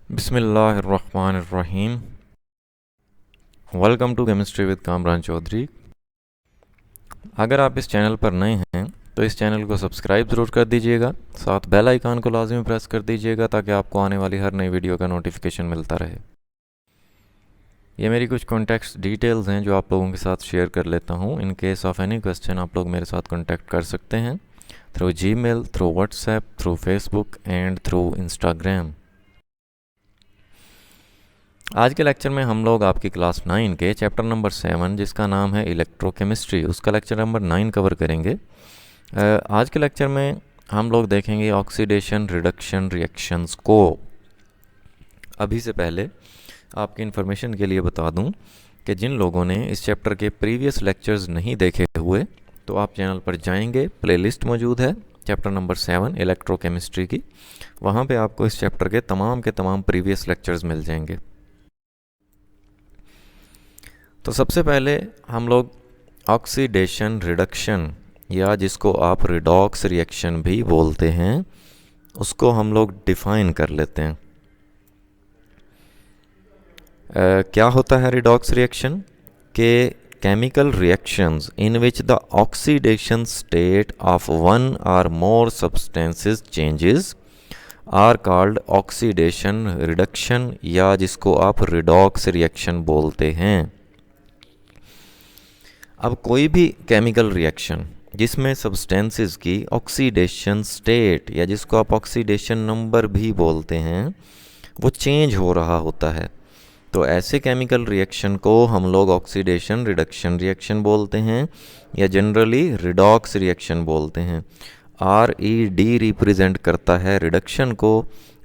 बिस्मिल्लाहिर्रहमानिर्रहीम। Welcome to chemistry with Kamran Chaudhary. अगर आप इस चैनल पर नए हैं तो इस चैनल को सब्सक्राइब ज़रूर कर दीजिएगा, साथ बेल आइकन को लाजमी प्रेस कर दीजिएगा ताकि आपको आने वाली हर नई वीडियो का नोटिफिकेशन मिलता रहे। ये मेरी कुछ कॉन्टैक्ट डिटेल्स हैं जो आप लोगों के साथ शेयर कर लेता हूँ। In case of any question आप लोग मेरे साथ कॉन्टैक्ट कर सकते हैं through Gmail, through WhatsApp, through Facebook and through Instagram. आज के लेक्चर में हम लोग आपकी क्लास 9 के चैप्टर नंबर 7 जिसका नाम है इलेक्ट्रोकेमिस्ट्री, उसका लेक्चर नंबर 9 कवर करेंगे। आज के लेक्चर में हम लोग देखेंगे ऑक्सीडेशन रिडक्शन रिएक्शंस को। अभी से पहले आपकी इन्फॉर्मेशन के लिए बता दूं कि जिन लोगों ने इस चैप्टर के प्रीवियस लेक्चर्स नहीं देखे हुए तो आप चैनल पर जाएंगे, प्लेलिस्ट मौजूद है चैप्टर नंबर 7 इलेक्ट्रोकेमिस्ट्री की, वहाँ पे आपको इस चैप्टर के तमाम प्रीवियस लेक्चर्स मिल जाएंगे। तो सबसे पहले हम लोग ऑक्सीडेशन रिडक्शन या जिसको आप रिडॉक्स रिएक्शन भी बोलते हैं उसको हम लोग डिफाइन कर लेते हैं। क्या होता है रिडॉक्स रिएक्शन? के chemical reactions in which the oxidation state of one और more substances changes are called oxidation reduction या जिसको आप रिडॉक्स रिएक्शन बोलते हैं। अब कोई भी केमिकल रिएक्शन जिसमें सब्सटेंसेस की ऑक्सीडेशन स्टेट या जिसको आप ऑक्सीडेशन नंबर भी बोलते हैं वो चेंज हो रहा होता है, तो ऐसे केमिकल रिएक्शन को हम लोग ऑक्सीडेशन रिडक्शन रिएक्शन बोलते हैं या जनरली रिडॉक्स रिएक्शन बोलते हैं। RED रिप्रेजेंट करता है रिडक्शन को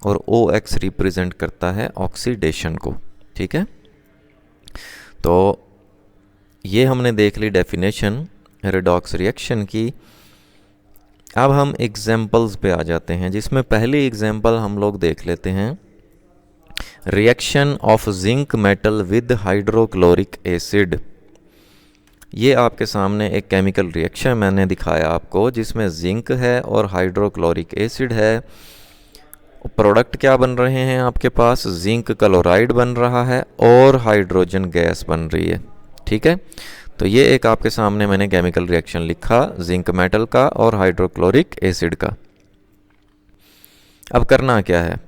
और OX रिप्रेजेंट करता है ऑक्सीडेशन को। ठीक है, तो ये हमने देख ली डेफिनेशन रिडॉक्स रिएक्शन की। अब हम एग्जाम्पल्स पे आ जाते हैं, जिसमें पहली एग्जाम्पल हम लोग देख लेते हैं reaction of zinc metal with hydrochloric acid. ये आपके सामने एक केमिकल रिएक्शन मैंने दिखाया आपको जिसमें जिंक है और हाइड्रोक्लोरिक एसिड है। प्रोडक्ट क्या बन रहे हैं आपके पास? जिंक क्लोराइड बन रहा है और हाइड्रोजन गैस बन रही है। ठीक है, तो ये एक आपके सामने मैंने केमिकल रिएक्शन लिखा जिंक मेटल का और हाइड्रोक्लोरिक एसिड का। अब करना क्या है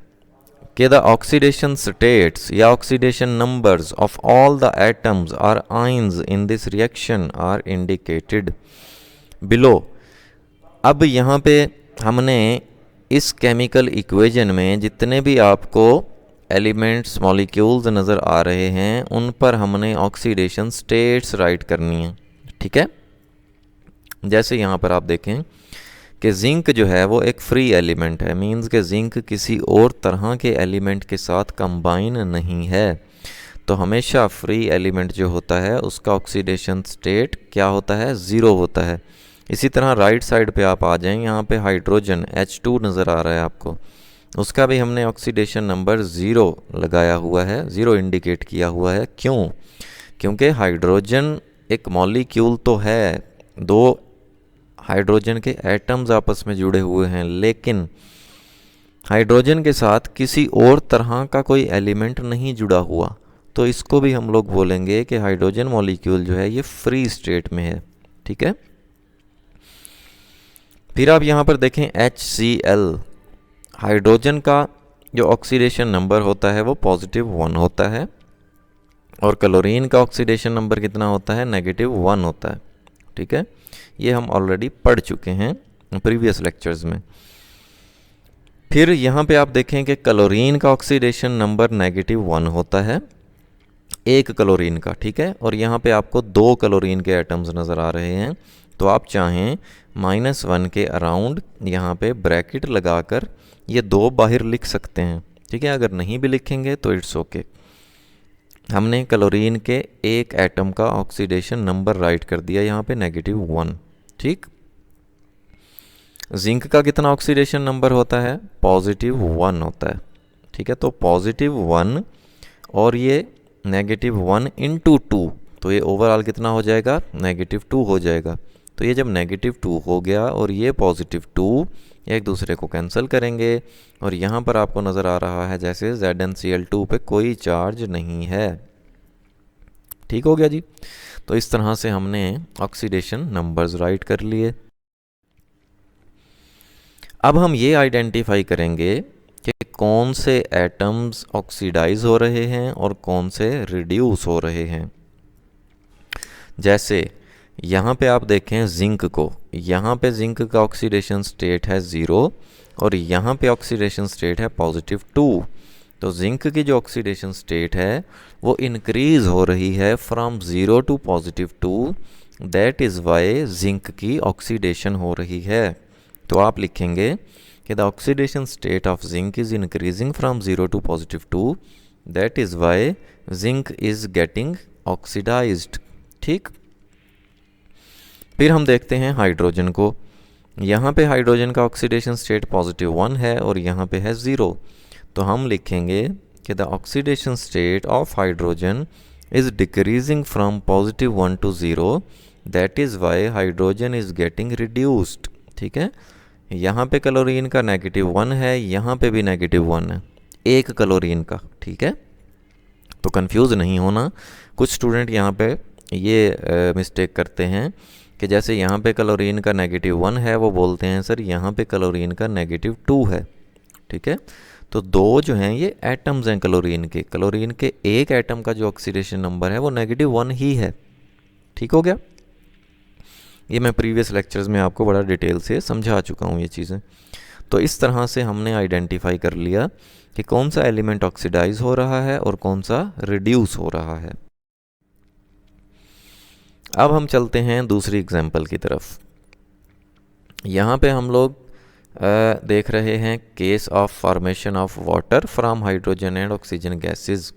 कि द ऑक्सीडेशन स्टेट्स या oxidation numbers of all the atoms और ions in this reaction are indicated below. अब यहाँ पे हमने इस केमिकल इक्वेशन में जितने भी आपको एलिमेंट्स मॉलिक्यूल्स नज़र आ रहे हैं उन पर हमने ऑक्सीडेशन स्टेट्स राइट करनी है। ठीक है, जैसे यहाँ पर आप देखें कि जिंक जो है वो एक फ्री एलिमेंट है, मींस कि जिंक किसी और तरह के एलिमेंट के साथ कंबाइन नहीं है, तो हमेशा फ्री एलिमेंट जो होता है उसका ऑक्सीडेशन स्टेट क्या होता है? ज़ीरो होता है। इसी तरह राइट साइड पे आप आ जाएं, यहाँ पे हाइड्रोजन H2 नज़र आ रहा है आपको, उसका भी हमने ऑक्सीडेशन नंबर 0 लगाया हुआ है, 0 इंडिकेट किया हुआ है। क्यों? क्योंकि हाइड्रोजन एक मॉलिक्यूल तो है, दो हाइड्रोजन के एटम्स आपस में जुड़े हुए हैं, लेकिन हाइड्रोजन के साथ किसी और तरह का कोई एलिमेंट नहीं जुड़ा हुआ, तो इसको भी हम लोग बोलेंगे कि हाइड्रोजन मॉलिक्यूल जो है ये फ्री स्टेट में है। ठीक है, फिर आप यहाँ पर देखें HCl, हाइड्रोजन का जो ऑक्सीडेशन नंबर होता है वो +1 होता है और क्लोरीन का ऑक्सीडेशन नंबर कितना होता है? -1 होता है। ठीक है, ये हम ऑलरेडी पढ़ चुके हैं प्रीवियस लेक्चर्स में। फिर यहाँ पे आप देखें कि क्लोरीन का ऑक्सीडेशन नंबर -1 होता है, एक क्लोरीन का। ठीक है, और यहाँ पे आपको 2 क्लोरीन के एटम्स नज़र आ रहे हैं, तो आप चाहें -1 के अराउंड यहाँ पे ब्रैकेट लगाकर ये 2 बाहर लिख सकते हैं। ठीक है, अगर नहीं भी लिखेंगे तो इट्स ओके। हमने क्लोरीन के एक एटम का ऑक्सीडेशन नंबर राइट कर दिया यहाँ पे -1। ठीक, जिंक का कितना ऑक्सीडेशन नंबर होता है? +1 होता है। ठीक है, तो +1 और ये -1 × 2, तो ये ओवरऑल कितना हो जाएगा? -2 हो जाएगा। तो ये जब -2 हो गया और ये +2 एक दूसरे को कैंसिल करेंगे और यहाँ पर आपको नज़र आ रहा है जैसे ZnCl2 पे कोई चार्ज नहीं है। ठीक हो गया जी। तो इस तरह से हमने ऑक्सीडेशन नंबर्स राइट कर लिए। अब हम ये आइडेंटिफाई करेंगे कि कौन से एटम्स ऑक्सीडाइज हो रहे हैं और कौन से रिड्यूस हो रहे हैं। जैसे यहाँ पे आप देखें जिंक को, यहाँ पे जिंक का ऑक्सीडेशन स्टेट है 0 और यहाँ पे ऑक्सीडेशन स्टेट है +2। तो जिंक की जो ऑक्सीडेशन स्टेट है वो इंक्रीज हो रही है from 0 to +2, that is why zinc की ऑक्सीडेशन हो रही है। तो आप लिखेंगे कि the oxidation state of zinc is increasing from 0 to +2, that is why zinc is getting oxidised. ठीक। फिर हम देखते हैं हाइड्रोजन को। यहाँ पे हाइड्रोजन का ऑक्सीडेशन स्टेट +1 है और यहाँ पे है 0। तो हम लिखेंगे कि the oxidation state of hydrogen is decreasing from +1 to 0, that is why hydrogen is getting reduced. ठीक है। यहाँ पे क्लोरीन का -1 है, यहाँ पे भी -1 है, एक क्लोरीन का। ठीक है। तो कंफ्यूज नहीं होना। कुछ स्टूडेंट यहाँ पे ये मिस्टेक करते हैं कि जैसे यहाँ पे क्लोरीन का -1 है वो बोलते हैं सर यहाँ पे क्लोरीन का -2 है। ठीक है। तो दो जो हैं ये एटम्स हैं क्लोरीन के एक एटम का जो ऑक्सीडेशन नंबर है वो -1 ही है। ठीक हो गया। ये मैं प्रीवियस लेक्चर्स में आपको बड़ा डिटेल से समझा चुका हूँ ये चीज़ें। तो इस तरह से हमने आइडेंटिफाई कर लिया कि कौन सा एलिमेंट ऑक्सीडाइज हो रहा है और कौन सा रिड्यूस हो रहा है। अब हम चलते हैं दूसरी एग्जाम्पल की तरफ। यहाँ पे हम लोग देख रहे हैं case of formation of water from hydrogen and oxygen gases.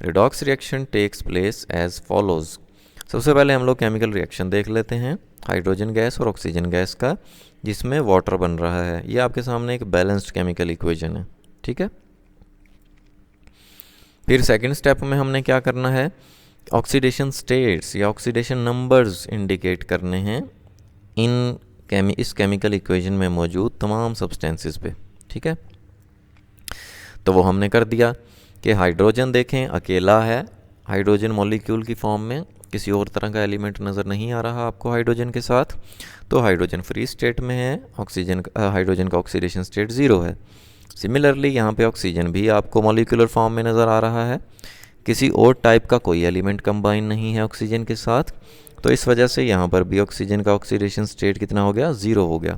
Redox reaction takes place as follows. सबसे पहले हम लोग केमिकल रिएक्शन देख लेते हैं हाइड्रोजन गैस और ऑक्सीजन गैस का, जिसमें वाटर बन रहा है। ये आपके सामने एक बैलेंस्ड केमिकल इक्वेशन है। ठीक है। फिर सेकंड स्टेप में हमने क्या करना है, ऑक्सीडेशन स्टेट्स या ऑक्सीडेशन नंबर्स इंडिकेट करने हैं इस केमिकल इक्वेशन में मौजूद तमाम सब्सटेंसेस पे। ठीक है। तो वो हमने कर दिया कि हाइड्रोजन देखें अकेला है, हाइड्रोजन मॉलिक्यूल की फॉर्म में, किसी और तरह का एलिमेंट नज़र नहीं आ रहा आपको हाइड्रोजन के साथ, तो हाइड्रोजन फ्री स्टेट में है। हाइड्रोजन का ऑक्सीडेशन स्टेट 0 है। सिमिलरली यहाँ पे ऑक्सीजन भी आपको मॉलिक्यूलर फॉर्म में नज़र आ रहा है, किसी और टाइप का कोई एलिमेंट कंबाइन नहीं है ऑक्सीजन के साथ, तो इस वजह से यहाँ पर भी ऑक्सीजन का ऑक्सीडेशन स्टेट कितना हो गया, 0 हो गया।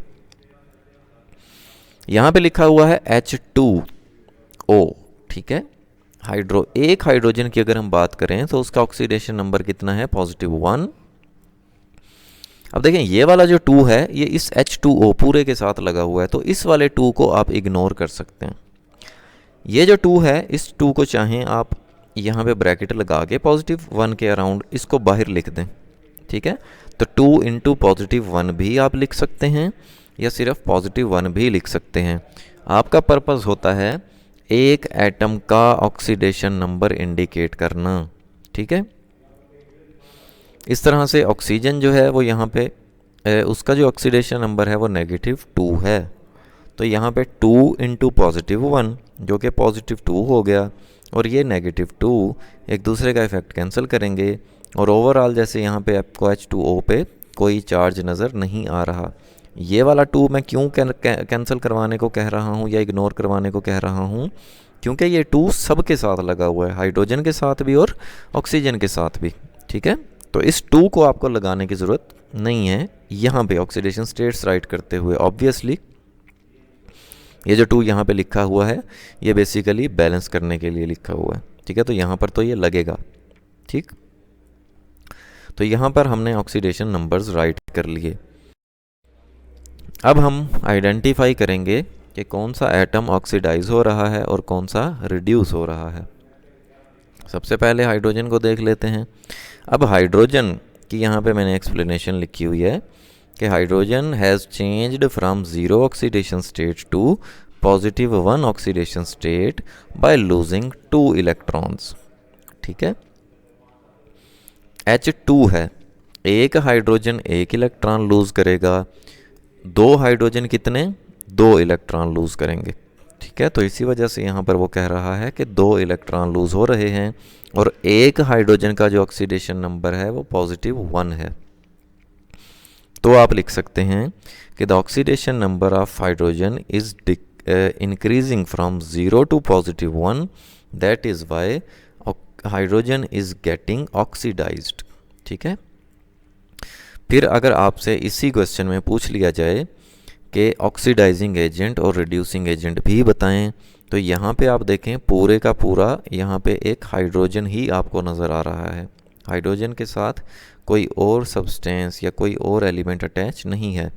यहाँ पे लिखा हुआ है H2O। ठीक है। एक हाइड्रोजन की अगर हम बात करें तो उसका ऑक्सीडेशन नंबर कितना है, +1। अब देखें ये वाला जो 2 है ये इस H2O पूरे के साथ लगा हुआ है, तो इस वाले 2 को आप इग्नोर कर सकते हैं। ये जो 2 है इस 2 को चाहें आप यहाँ पे ब्रैकेट लगा के +1 के अराउंड इसको बाहर लिख दें। ठीक है। तो 2 इंटू +1 भी आप लिख सकते हैं या सिर्फ +1 भी लिख सकते हैं। आपका पर्पस होता है एक एटम का ऑक्सीडेशन नंबर इंडिकेट करना। ठीक है। इस तरह से ऑक्सीजन जो है वो यहाँ पे उसका जो ऑक्सीडेशन नंबर है वो -2 है, तो यहाँ पे 2 इंटू +1 जो कि +2 हो गया और ये -2 एक दूसरे का इफेक्ट कैंसिल करेंगे और ओवरऑल जैसे यहाँ पे आपको H2O पे कोई चार्ज नज़र नहीं आ रहा। ये वाला 2 मैं क्यों कैंसिल करवाने को कह रहा हूँ या इग्नोर करवाने को कह रहा हूँ, क्योंकि ये 2 सब के साथ लगा हुआ है, हाइड्रोजन के साथ भी और ऑक्सीजन के साथ भी। ठीक है। तो इस 2 को आपको लगाने की ज़रूरत नहीं है यहाँ पे ऑक्सीडेशन स्टेट्स राइट करते हुए। ऑब्वियसली ये जो 2 यहाँ पे लिखा हुआ है ये बेसिकली बैलेंस करने के लिए लिखा हुआ है। ठीक है। तो यहाँ पर तो ये लगेगा। ठीक। तो यहाँ पर हमने ऑक्सीडेशन नंबर्स राइट कर लिए। अब हम आइडेंटिफाई करेंगे कि कौन सा एटम ऑक्सीडाइज हो रहा है और कौन सा रिड्यूस हो रहा है। सबसे पहले हाइड्रोजन को देख लेते हैं। अब हाइड्रोजन की यहाँ पे मैंने एक्सप्लेनेशन लिखी हुई है कि hydrogen has changed from 0 oxidation state to +1 oxidation state by losing 2 electrons. ठीक है। H2 है, एक हाइड्रोजन एक इलेक्ट्रॉन लूज़ करेगा, दो हाइड्रोजन कितने, दो इलेक्ट्रॉन लूज़ करेंगे। ठीक है, तो इसी वजह से यहाँ पर वो कह रहा है कि दो इलेक्ट्रॉन लूज़ हो रहे हैं और एक हाइड्रोजन का जो ऑक्सीडेशन नंबर है वो +1 है। तो आप लिख सकते हैं कि the oxidation number of hydrogen is increasing from 0 to +1, that is why hydrogen is getting oxidised. ठीक है, फिर अगर आपसे इसी क्वेश्चन में पूछ लिया जाए कि ऑक्सीडाइजिंग एजेंट और रिड्यूसिंग एजेंट भी बताएं, तो यहाँ पे आप देखें पूरे का पूरा यहाँ पे एक हाइड्रोजन ही आपको नज़र आ रहा है। हाइड्रोजन के साथ कोई और सब्सटेंस या कोई और एलिमेंट अटैच नहीं है,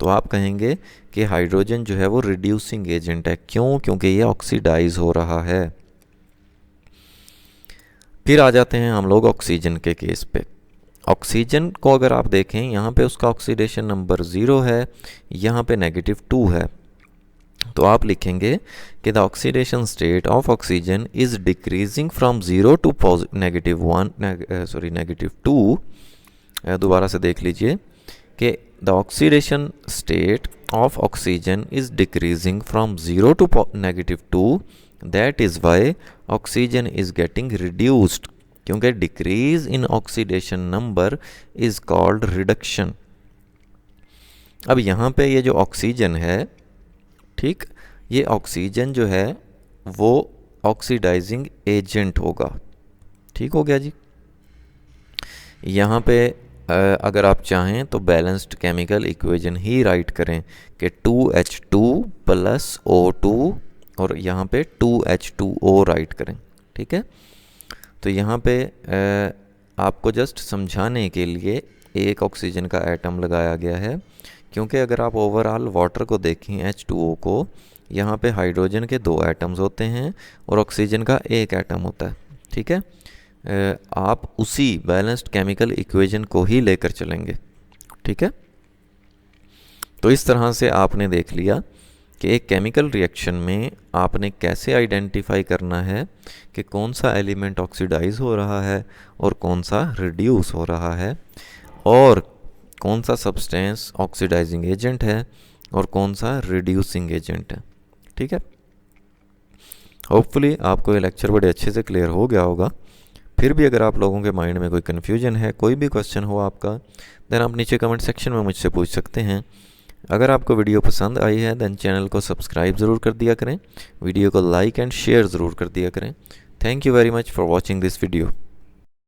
तो आप कहेंगे कि हाइड्रोजन जो है वो रिड्यूसिंग एजेंट है। क्यों? क्योंकि ये ऑक्सीडाइज हो रहा है। फिर आ जाते हैं हम लोग ऑक्सीजन के केस पे। ऑक्सीजन को अगर आप देखें, यहाँ पे उसका ऑक्सीडेशन नंबर 0 है, यहाँ पे -2 है, तो आप लिखेंगे कि the oxidation state of oxygen is decreasing from 0 to -2। दोबारा से देख लीजिए कि the oxidation state of oxygen is decreasing from 0 to -2, that is why oxygen is getting reduced, क्योंकि decrease in oxidation number is called reduction. अब यहाँ पे ये जो ऑक्सीजन है, ठीक, ये ऑक्सीजन जो है वो ऑक्सीडाइजिंग एजेंट होगा। ठीक हो गया जी। यहाँ पे अगर आप चाहें तो बैलेंस्ड केमिकल इक्वेशन ही राइट करें कि 2H2 + O2 और यहाँ पे 2H2O राइट करें। ठीक है, तो यहाँ पे आपको जस्ट समझाने के लिए एक ऑक्सीजन का एटम लगाया गया है, क्योंकि अगर आप ओवरऑल वाटर को देखें H2O को, यहाँ पे हाइड्रोजन के 2 एटम्स होते हैं और ऑक्सीजन का 1 एटम होता है। ठीक है, आप उसी बैलेंस्ड केमिकल इक्वेशन को ही लेकर चलेंगे। ठीक है, तो इस तरह से आपने देख लिया कि एक केमिकल रिएक्शन में आपने कैसे आइडेंटिफाई करना है कि कौन सा एलिमेंट ऑक्सीडाइज हो रहा है और कौन सा रिड्यूस हो रहा है, और कौन सा सब्सटेंस ऑक्सीडाइजिंग एजेंट है और कौन सा रिड्यूसिंग एजेंट है। ठीक है, होपफुली आपको ये लेक्चर बड़े अच्छे से क्लियर हो गया होगा। फिर भी अगर आप लोगों के माइंड में कोई कन्फ्यूजन है, कोई भी क्वेश्चन हो आपका, देन आप नीचे कमेंट सेक्शन में मुझसे पूछ सकते हैं। अगर आपको वीडियो पसंद आई है देन चैनल को सब्सक्राइब ज़रूर कर दिया करें, वीडियो को लाइक एंड शेयर ज़रूर कर दिया करें। Thank you very much for watching this video.